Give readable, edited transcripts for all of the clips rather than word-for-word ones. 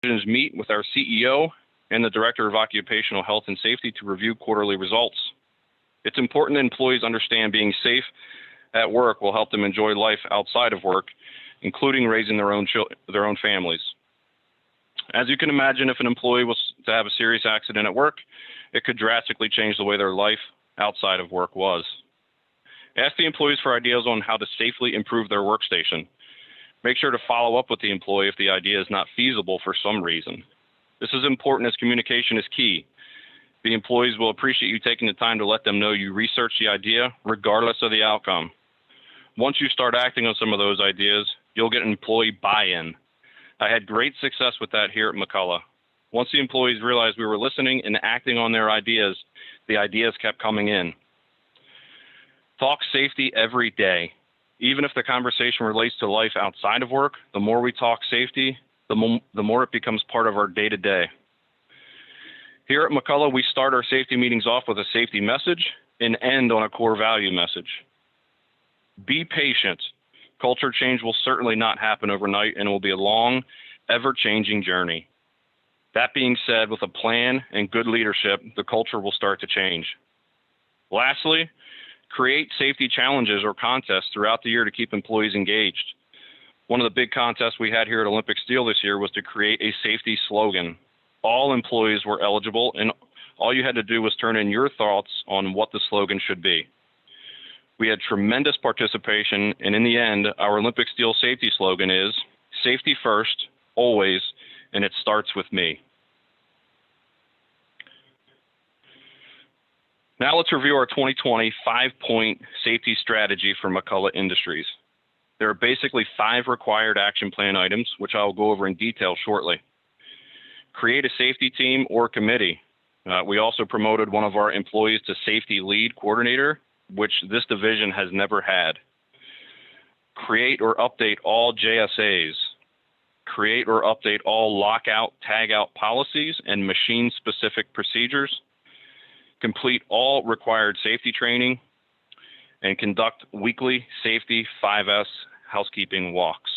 divisions meet with our CEO and the Director of Occupational Health and Safety to review quarterly results. It's important that employees understand being safe at work will help them enjoy life outside of work, including raising their own families. As you can imagine, if an employee was to have a serious accident at work, it could drastically change the way their life outside of work was. Ask the employees for ideas on how to safely improve their workstation. Make sure to follow up with the employee if the idea is not feasible for some reason. This is important as communication is key. The employees will appreciate you taking the time to let them know you researched the idea regardless of the outcome. Once you start acting on some of those ideas, you'll get employee buy-in. I had great success with that here at McCullough. Once the employees realized we were listening and acting on their ideas, the ideas kept coming in. Talk safety every day. Even if the conversation relates to life outside of work, the more we talk safety, the more it becomes part of our day-to-day. Here at McCullough, we start our safety meetings off with a safety message and end on a core value message. Be patient. Culture change will certainly not happen overnight and it will be a long, ever-changing journey. That being said, with a plan and good leadership, the culture will start to change. Lastly, create safety challenges or contests throughout the year to keep employees engaged. One of the big contests we had here at Olympic Steel this year was to create a safety slogan. All employees were eligible, and all you had to do was turn in your thoughts on what the slogan should be. We had tremendous participation, and in the end, our Olympic Steel safety slogan is, "Safety first, always, and it starts with me." Now let's review our 2020 5-point safety strategy for McCullough Industries. There are basically 5 required action plan items, which I will go over in detail shortly. Create a safety team or committee. We also promoted one of our employees to safety lead coordinator, which this division has never had. Create or update all JSAs. Create or update all lockout, tagout policies and machine-specific procedures. Complete all required safety training, and conduct weekly safety 5S housekeeping walks.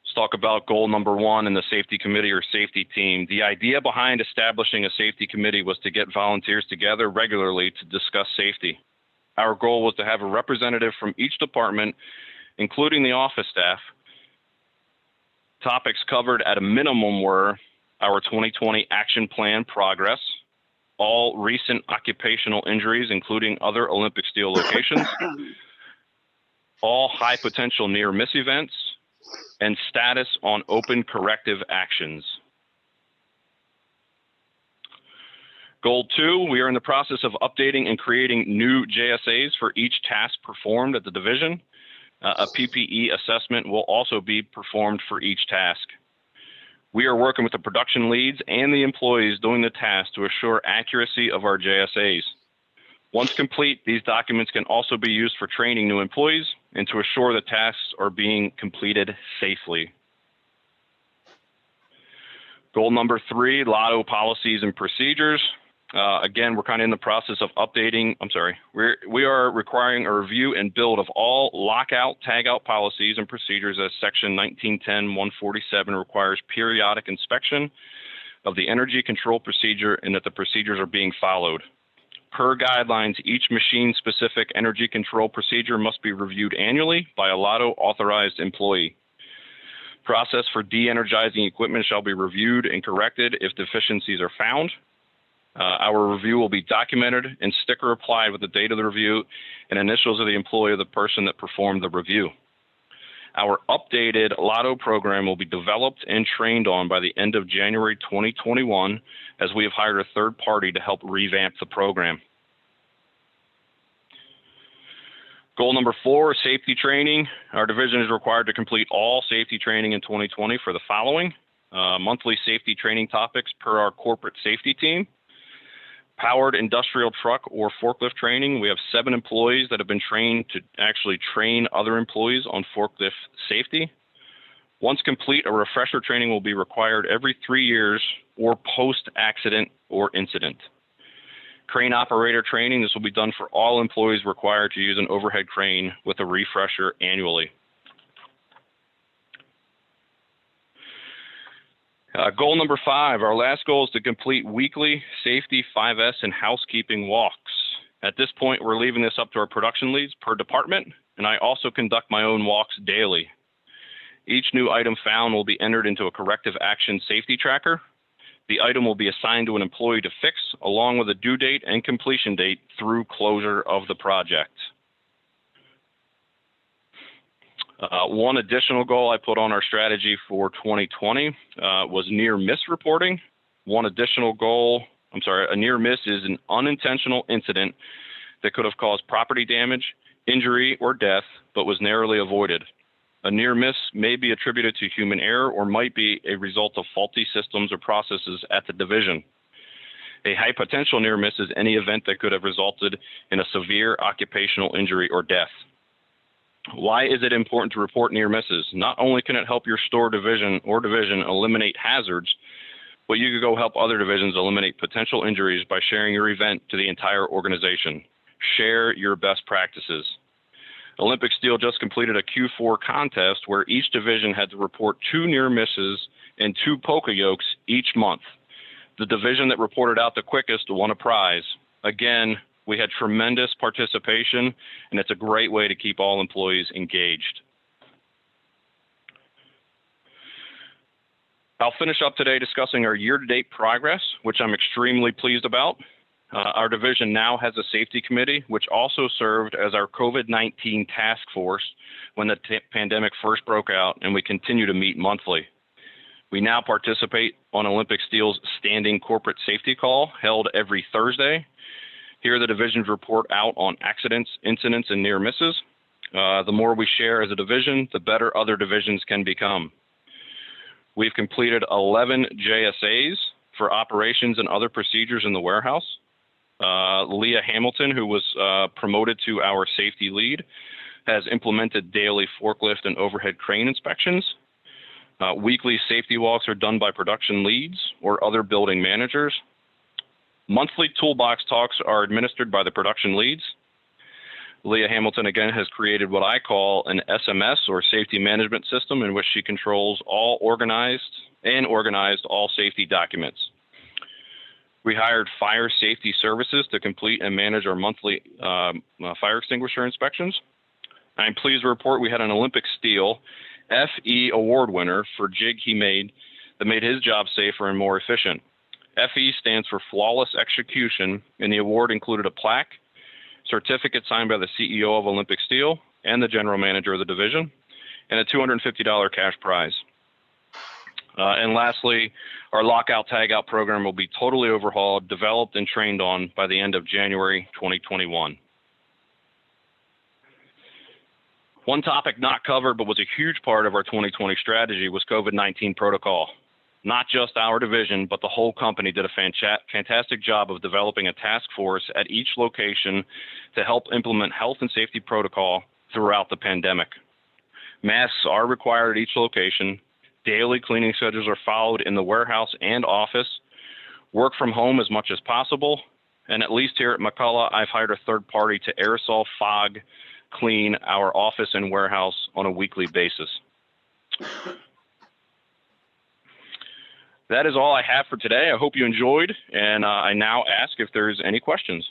Let's talk about goal number 1 in the safety committee or safety team. The idea behind establishing a safety committee was to get volunteers together regularly to discuss safety. Our goal was to have a representative from each department, including the office staff. Topics covered at a minimum were our 2020 action plan progress, all recent occupational injuries, including other Olympic Steel locations, all high potential near miss events, and status on open corrective actions. Goal 2, we are in the process of updating and creating new JSAs for each task performed at the division. A PPE assessment will also be performed for each task. We are working with the production leads and the employees doing the task to assure accuracy of our JSAs. Once complete, these documents can also be used for training new employees and to assure the tasks are being completed safely. Goal number 3, Lotto policies and procedures. Again, we're kind of in the process of updating, we are requiring a review and build of all lockout, tagout policies and procedures as Section 1910-147 requires periodic inspection of the energy control procedure and that the procedures are being followed. Per guidelines, each machine-specific energy control procedure must be reviewed annually by a Lotto authorized employee. Process for de-energizing equipment shall be reviewed and corrected if deficiencies are found. Our review will be documented and sticker applied with the date of the review and initials of the employee or the person that performed the review. Our updated Lotto program will be developed and trained on by the end of January 2021, as we have hired a third party to help revamp the program. Goal number 4, safety training. Our division is required to complete all safety training in 2020 for the following. Monthly safety training topics per our corporate safety team. Powered industrial truck or forklift training. We have 7 employees that have been trained to actually train other employees on forklift safety. Once complete, a refresher training will be required every 3 years or post-accident or incident. Crane operator training. This will be done for all employees required to use an overhead crane with a refresher annually. Goal number 5, our last goal is to complete weekly safety 5S and housekeeping walks. At this point, we're leaving this up to our production leads per department, and I also conduct my own walks daily. Each new item found will be entered into a corrective action safety tracker. The item will be assigned to an employee to fix, along with a due date and completion date through closure of the project. One additional goal I put on our strategy for 2020 was near miss reporting. One additional goal, a near miss is an unintentional incident that could have caused property damage, injury, or death, but was narrowly avoided. A near miss may be attributed to human error or might be a result of faulty systems or processes at the division. A high potential near miss is any event that could have resulted in a severe occupational injury or death. Why is it important to report near misses? Not only can it help your store division eliminate hazards, but you could go help other divisions eliminate potential injuries by sharing your event to the entire organization. Share your best practices. Olympic Steel just completed a Q4 contest where each division had to report 2 near misses and 2 polka yokes each month. The division that reported out the quickest won a prize. Again, we had tremendous participation, and it's a great way to keep all employees engaged. I'll finish up today discussing our year-to-date progress, which I'm extremely pleased about. Our division now has a safety committee, which also served as our COVID-19 task force when the pandemic first broke out, and we continue to meet monthly. We now participate on Olympic Steel's standing corporate safety call held every Thursday. Here, the divisions report out on accidents, incidents, and near misses. The more we share as a division, the better other divisions can become. We've completed 11 JSAs for operations and other procedures in the warehouse. Leah Hamilton, who was promoted to our safety lead, has implemented daily forklift and overhead crane inspections. Weekly safety walks are done by production leads or other building managers. Monthly toolbox talks are administered by the production leads. Leah Hamilton, again, has created what I call an SMS, or safety management system, in which she controls all organized all safety documents. We hired Fire Safety Services to complete and manage our monthly fire extinguisher inspections. I'm pleased to report we had an Olympic Steel FE award winner for jig he made that made his job safer and more efficient. FE stands for Flawless Execution, and the award included a plaque, certificate signed by the CEO of Olympic Steel and the general manager of the division, and a $250 cash prize. And lastly, our lockout tagout program will be totally overhauled, developed, and trained on by the end of January 2021. One topic not covered but was a huge part of our 2020 strategy was COVID-19 protocol. Not just our division, but the whole company did a fantastic job of developing a task force at each location to help implement health and safety protocol throughout the pandemic. Masks are required at each location. Daily cleaning schedules are followed in the warehouse and office. Work from home as much as possible. And at least here at McCullough, I've hired a third party to aerosol fog clean our office and warehouse on a weekly basis. That is all I have for today. I hope you enjoyed, and I now ask if there's any questions.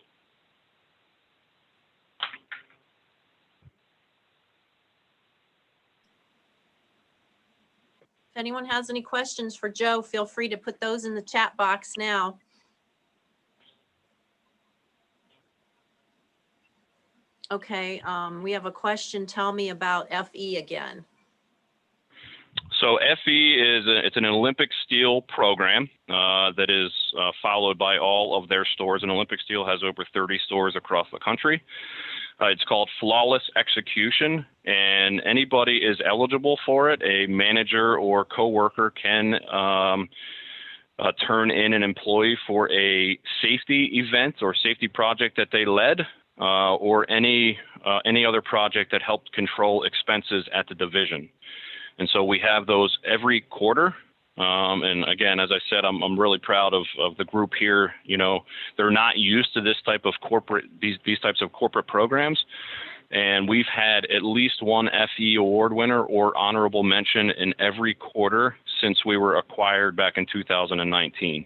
If anyone has any questions for Joe, feel free to put those in the chat box now. Okay, we have a question. Tell me about FE again. So FE it's an Olympic Steel program that is followed by all of their stores, and Olympic Steel has over 30 stores across the country. It's called Flawless Execution, and anybody is eligible for it. A manager or coworker can turn in an employee for a safety event or safety project that they led, or any other project that helped control expenses at the division. And so we have those every quarter. And again, as I said, I'm really proud of the group here. You know, they're not used to this type of these types of corporate programs. And we've had at least one FE award winner or honorable mention in every quarter since we were acquired back in 2019.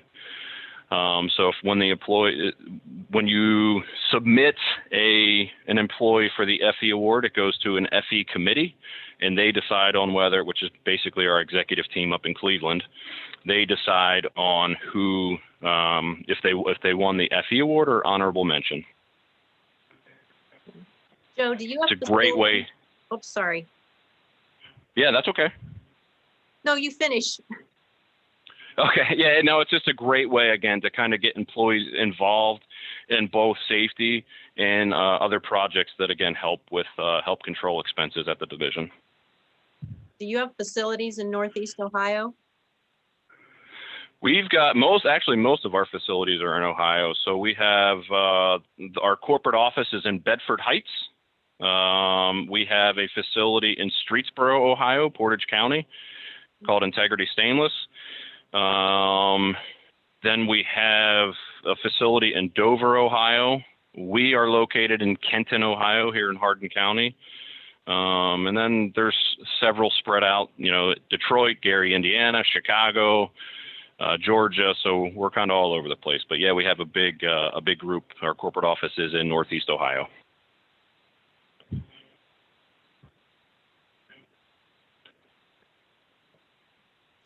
So if when you submit an employee for the FE award, it goes to an FE committee, and they decide on whether, which is basically our executive team up in Cleveland, they decide on who, if they won the FE award or honorable mention. Joe, do you have It's a great way. Oh, sorry. Yeah, that's okay. No, you finish. Okay. Yeah, no, it's just a great way, again, to kind of get employees involved in both safety and other projects that, again, help control expenses at the division. Do you have facilities in Northeast Ohio? We've got most of our facilities are in Ohio. So we have our corporate office is in Bedford Heights. We have a facility in Streetsboro, Ohio, Portage County, called Integrity Stainless. Then we have a facility in Dover, Ohio. We are located in Kenton, Ohio, here in Hardin County. And then there's several spread out, Detroit, Gary, Indiana, Chicago, Georgia. So we're kind of all over the place. But yeah, we have a big group. Our corporate office is in Northeast Ohio.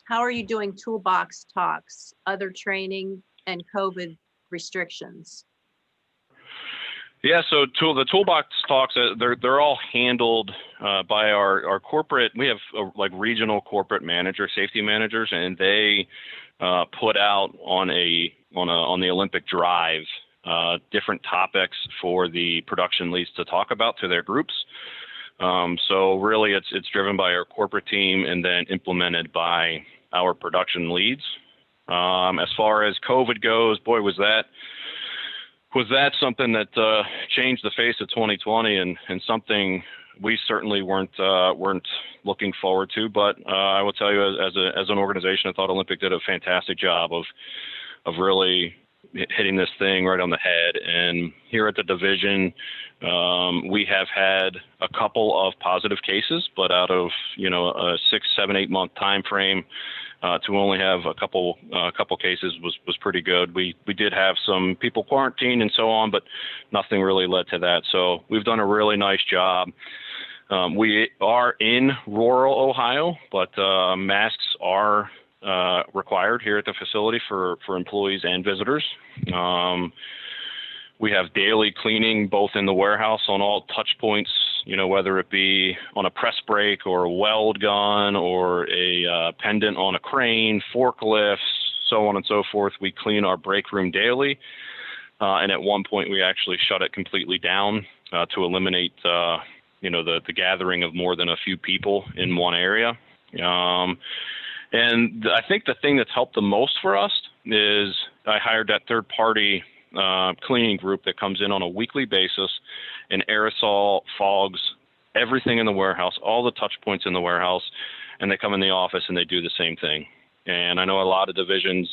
How are you doing toolbox talks, other training, and COVID restrictions? Yeah, so the toolbox talks, they're all handled by our corporate. We have regional corporate manager, safety managers, and they put out on the Olympic Drive different topics for the production leads to talk about to their groups. So really, it's driven by our corporate team and then implemented by our production leads. As far as COVID goes, boy, was that something that changed the face of 2020 and something we certainly weren't looking forward to. But I will tell you, as an organization, I thought Olympic did a fantastic job of really hitting this thing right on the head. And here at the division, we have had a couple of positive cases, but out of a 6, 7, 8 month time frame, to only have a couple cases was pretty good. We did have some people quarantined and so on, but nothing really led to that. So we've done a really nice job. We are in rural Ohio, but masks are required here at the facility for employees and visitors. We have daily cleaning both in the warehouse on all touch points, whether it be on a press brake or a weld gun or a pendant on a crane, forklifts, so on and so forth. We clean our break room daily. And at one point, we actually shut it completely down to eliminate, the gathering of more than a few people in one area. And I think the thing that's helped the most for us is I hired that third-party cleaning group that comes in on a weekly basis and aerosol fogs everything in the warehouse, all the touch points in the warehouse, and they come in the office and they do the same thing. And I know a lot of divisions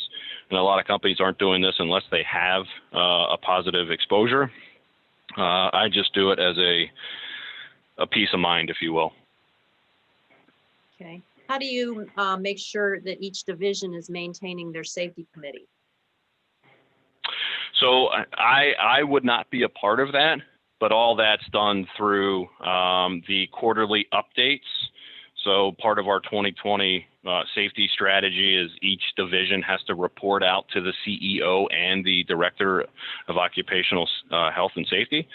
and a lot of companies aren't doing this unless they have a positive exposure. I just do it as a peace of mind, if you will. Okay. How do you make sure that each division is maintaining their safety committee? So I would not be a part of that, but all that's done through the quarterly updates. So part of our 2020 safety strategy is each division has to report out to the CEO and the Director of Occupational Health and Safety.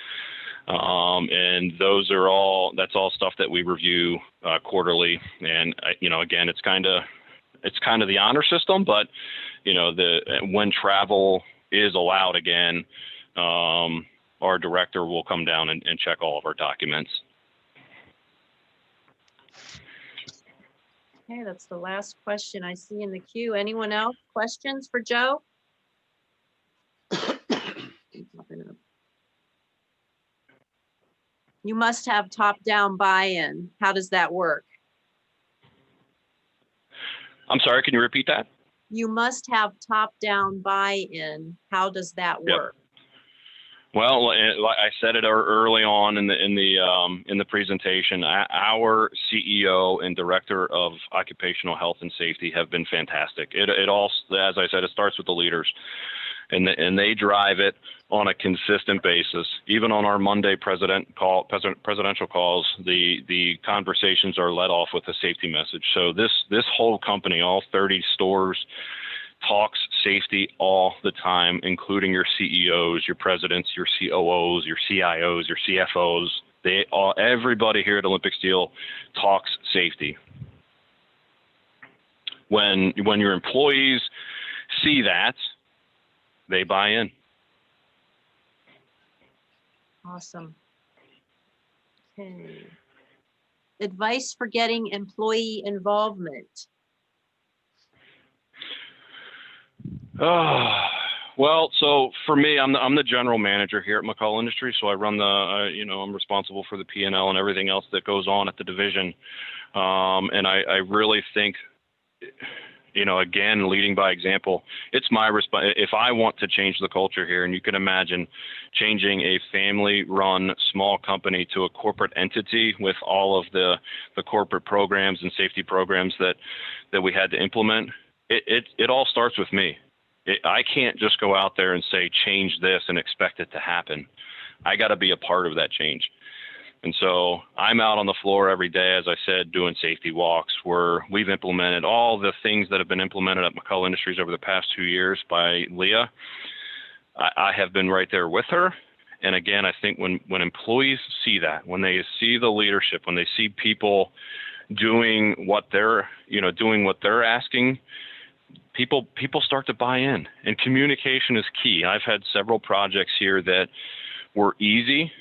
And that's all stuff that we review quarterly. And again, it's kind of the honor system, but when travel is allowed again, our director will come down and check all of our documents. Okay, that's the last question I see in the queue. Anyone else? Questions for Joe? You must have top-down buy-in. How does that work? I'm sorry, can you repeat that? You must have top-down buy-in. How does that work? Well, like I said it early on in the presentation, our CEO and Director of Occupational Health and Safety have been fantastic. It all, as I said, it starts with the leaders, and they drive it on a consistent basis. Even on our Monday presidential calls, the conversations are led off with a safety message. So this whole company, all 30 stores, talks safety all the time, including your CEOs, your presidents, your COOs, your CIOs, your CFOs. Everybody here at Olympic Steel talks safety. When your employees see that, they buy in. Awesome. Okay. Advice for getting employee involvement. Well, so for me, I'm the general manager here at McCall Industries, so I run I'm responsible for the P&L and everything else that goes on at the division. And I really think, again, leading by example, it's my response. If I want to change the culture here, and you can imagine changing a family-run small company to a corporate entity with all of the corporate programs and safety programs that we had to implement, it all starts with me. I can't just go out there and say, change this and expect it to happen. I got to be a part of that change. And so I'm out on the floor every day, as I said, doing safety walks where we've implemented all the things that have been implemented at McCall Industries over the past 2 years by Leah. I have been right there with her. And again, I think when employees see that, when they see the leadership, when they see people doing what they're asking, people start to buy in, and communication is key. I've had several projects here that were easy,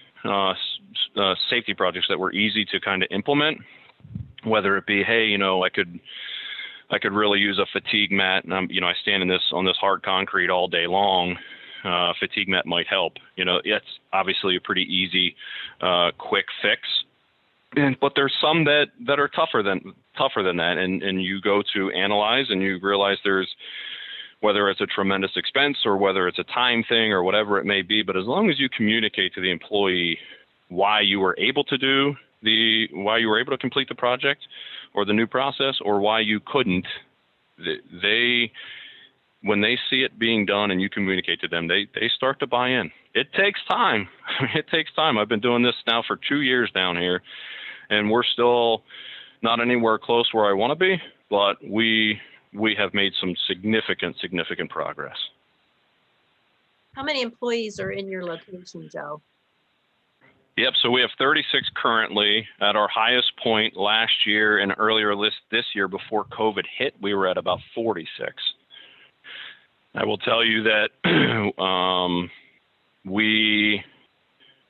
safety projects that were easy to kind of implement, whether it be, hey, I could really use a fatigue mat, and I stand on this hard concrete all day long. Fatigue mat might help. It's obviously a pretty easy, quick fix. But there's some that are tougher than that, and you go to analyze and you realize there's, whether it's a tremendous expense or whether it's a time thing or whatever it may be, but as long as you communicate to the employee why you were able to complete the project or the new process, or why you couldn't, when they see it being done and you communicate to them, they start to buy in. It takes time. It takes time. I've been doing this now for 2 years down here, and we're still not anywhere close where I want to be, but we have made some significant progress. How many employees are in your location, Joe? Yep, so we have 36 currently. At our highest point last year and earlier this year before COVID hit, we were at about 46. I will tell you that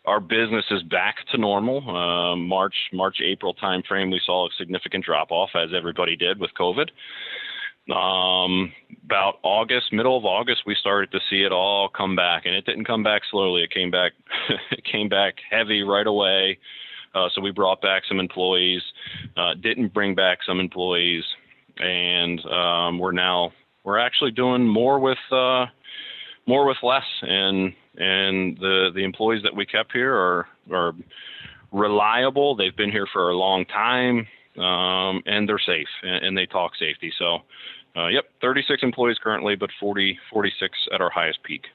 our business is back to normal. March, April timeframe, we saw a significant drop off, as everybody did with COVID. About August, middle of August, we started to see it all come back, and it didn't come back slowly. It came back, heavy right away. So we brought back some employees, didn't bring back some employees, and we're actually doing more with less, and the employees that we kept here are reliable. They've been here for a long time, and they're safe, and they talk safety. So, 36 employees currently, but 46 at our highest peak.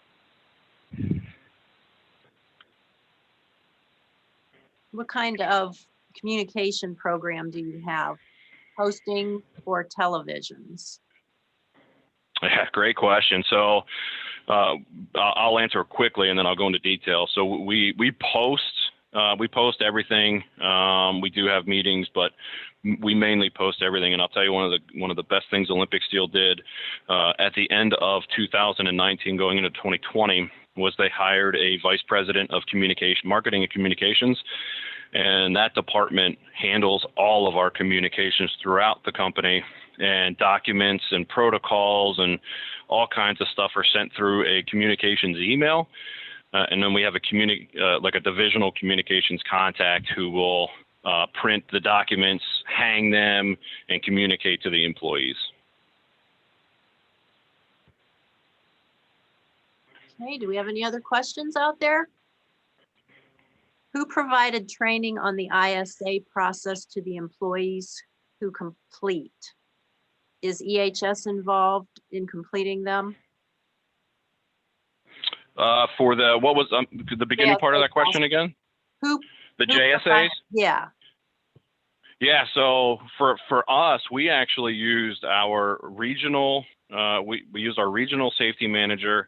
What kind of communication program do you have? Hosting or televisions? Yeah, great question. So I'll answer quickly and then I'll go into detail. So we post everything. We do have meetings, but we mainly post everything. And I'll tell you one of the best things Olympic Steel did at the end of 2019, going into 2020, was they hired a vice president of marketing and communications. And that department handles all of our communications throughout the company, and documents and protocols and all kinds of stuff are sent through a communications email. And then we have a divisional communications contact who will print the documents, hang them, and communicate to the employees. Okay, do we have any other questions out there? Who provided training on the ISA process to the employees who complete? Is EHS involved in completing them? For the, what was the beginning part of that question again? Who? The who JSAs? provided- Yeah, Yeah, so for us, we actually used our regional, we used our regional safety manager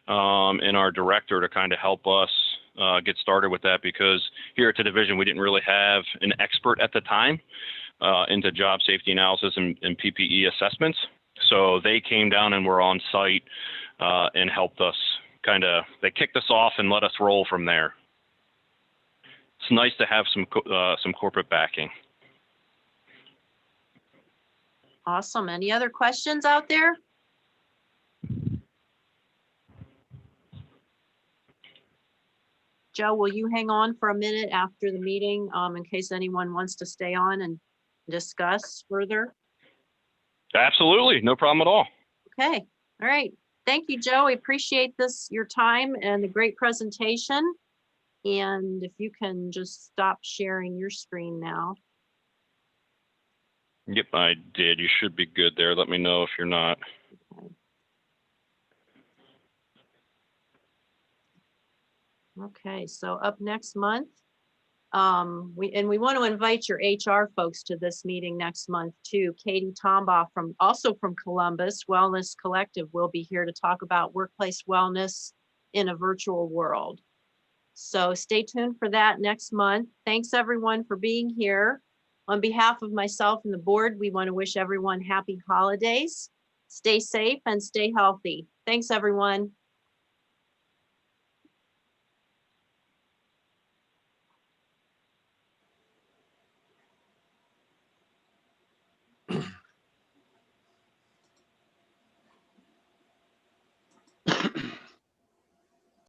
and our director to kind of help us get started with that, because here at the division, we didn't really have an expert at the time into job safety analysis and PPE assessments. So they came down and were on site and helped us they kicked us off and let us roll from there. It's nice to have some corporate backing. awesome. Any other questions out there? Joe, will you hang on for a minute after the meeting in case anyone wants to stay on and discuss further? Absolutely, no problem at all. Okay, all right. Thank you, Joe. We appreciate your time and the great presentation. And if you can just stop sharing your screen now. Yep, I did. You should be good there. Let me know if you're not. Okay, so up next month, we want to invite your HR folks to this meeting next month too. Katie Tombaugh also from Columbus Wellness Collective will be here to talk about workplace wellness in a virtual world. So stay tuned for that next month. Thanks everyone for being here. On behalf of myself and the board, we want to wish everyone happy holidays. Stay safe and stay healthy. Thanks everyone.